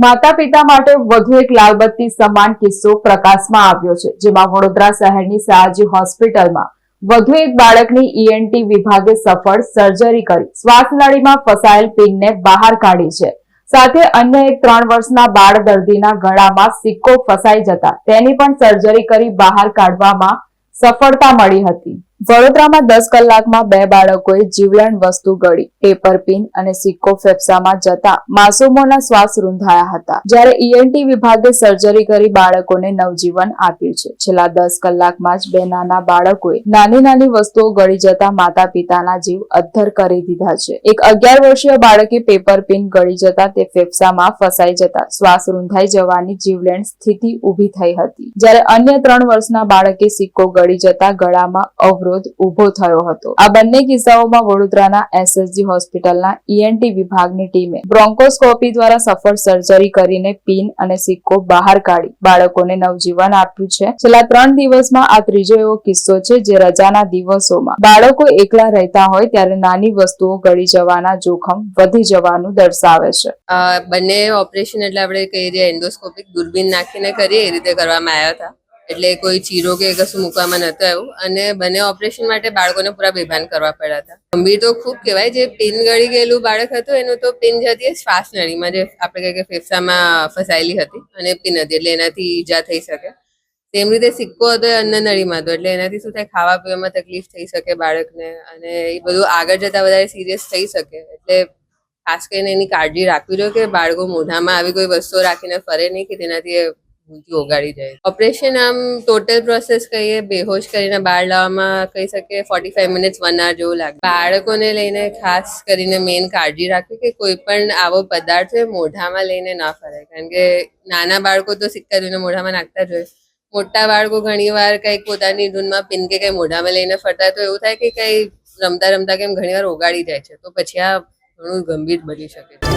માતા પિતા માટે વધુ એક લાલબત્તી સમાન કિસ્સો પ્રકાશમાં આવ્યો છે, જેમાં વડોદરા શહેરની સયાજી હોસ્પિટલમાં વધુ એક બાળકની ઈએનટી વિભાગે સફળ સર્જરી કરી શ્વાસનળીમાં ફસાયેલ પિનને બહાર કાઢી છે. સાથે અન્ય એક 3 વર્ષના બાળ દર્દીના ગળામાં સિક્કો ફસાઈ જતા તેની પણ સર્જરી કરી બહાર કાઢવામાં સફળતા મળી હતી. વડોદરામાં 10 કલાકમાં 2 બાળકોએ જીવલેણ વસ્તુ ગળી પેપર પિન અને સિક્કો ફેફસામાં જતા માસૂમોના શ્વાસ રૂંધાયા હતા. જ્યારે ઈએનટી વિભાગે સર્જરી કરી બાળકોને નવજીવન આપ્યું છે. છેલ્લા 10 કલાકમાં જ 2 નાના બાળકોએ નાની નાની વસ્તુઓ ગળી જતા માતા પિતાના જીવ અદ્ધર કરી દીધા છે. એક 11 વર્ષીય બાળકે પેપર પિન ગળી જતા તે ફેફસામાં ફસાઈ જતા શ્વાસ રૂંધાઈ જવાની જીવલેણ સ્થિતિ ઊભી થઈ હતી. જ્યારે અન્ય 3 વર્ષના બાળકે સિક્કો ગળી જતા ગળામાં અવરોધ ઉભો થયો હતો. આ બંને કિસ્સાઓમાં વડોદરાના એસએસજી હોસ્પિટલના ઈએનટી વિભાગની ટીમે બ્રોન્કોસ્કોપી દ્વારા સફળ સર્જરી કરીને પિન અને સિક્કો બહાર કાઢી બાળકોને નવજીવન આપ્યું છે. છેલ્લા 3 દિવસમાં આ ત્રીજો એવો કિસ્સો છે જે રજાના દિવસોમાં બાળકો એકલા રહેતા હોય ત્યારે નાની વસ્તુઓ ગળી જવાના જોખમ વધી જવાનું દર્શાવે છે. બંને ઓપરેશન એટલે આપણે કહીએ છીએ એન્ડોસ્કોપિક દૂરબીન નાખીને કરીએ એ રીતે કરવામાં આવ્યા હતા. એટલે કોઈ ચીરો કે કશું મૂકવામાં નતું આવ્યું અને બંને ઓપરેશન માટે બાળકોને પૂરા બેભાન કરવા પડ્યા હતા. ગંભીર તો ખૂબ કહેવાય. જે પિન ગળી ગયેલું બાળક હતું એનું તો પિન જતી શ્વાસ નળીમાં, જે આપણે કહીએ કે ફેફસામાં ફસાયેલી હતી અને પિન હતી એટલે એનાથી ઈજા થઈ શકે. તેમ રીતે સિક્કો હતો એ અન્ન નળીમાં હતો એટલે એનાથી શું થાય, ખાવા પીવામાં તકલીફ થઈ શકે બાળકને અને એ બધું આગળ જતા વધારે સિરિયસ થઈ શકે. એટલે ખાસ કરીને એની કાળજી રાખવી જોઈએ કે બાળકો મોઢામાં આવી કોઈ વસ્તુઓ રાખીને ફરે નહીં કે તેનાથી ઓગાળી જાય. ઓપરેશન આમ ટોટલ પ્રોસેસ કહીએ બેહોશ કરીને બહાર લાવવામાં કહી શકીએ 45 મિનિટ્સ 1 hour જેવું લાગે. બાળકોને લઈને ખાસ કરીને મેઇન કાળજી રાખવી કે કોઈ પણ આવો પદાર્થ મોઢામાં લઈને ના ફરે, કારણ કે નાના બાળકો તો સિક્કા જોઈને મોઢામાં નાખતા જ હોય. મોટા બાળકો ઘણી વાર કંઈક પોતાની ધૂનમાં પિન કે કંઈ મોઢામાં લઈને ફરતા તો એવું થાય કે કંઈ રમતા રમતા કેમ ઘણી વાર ઓગાળી જાય છે, તો પછી આ ઘણું ગંભીર બની શકે છે.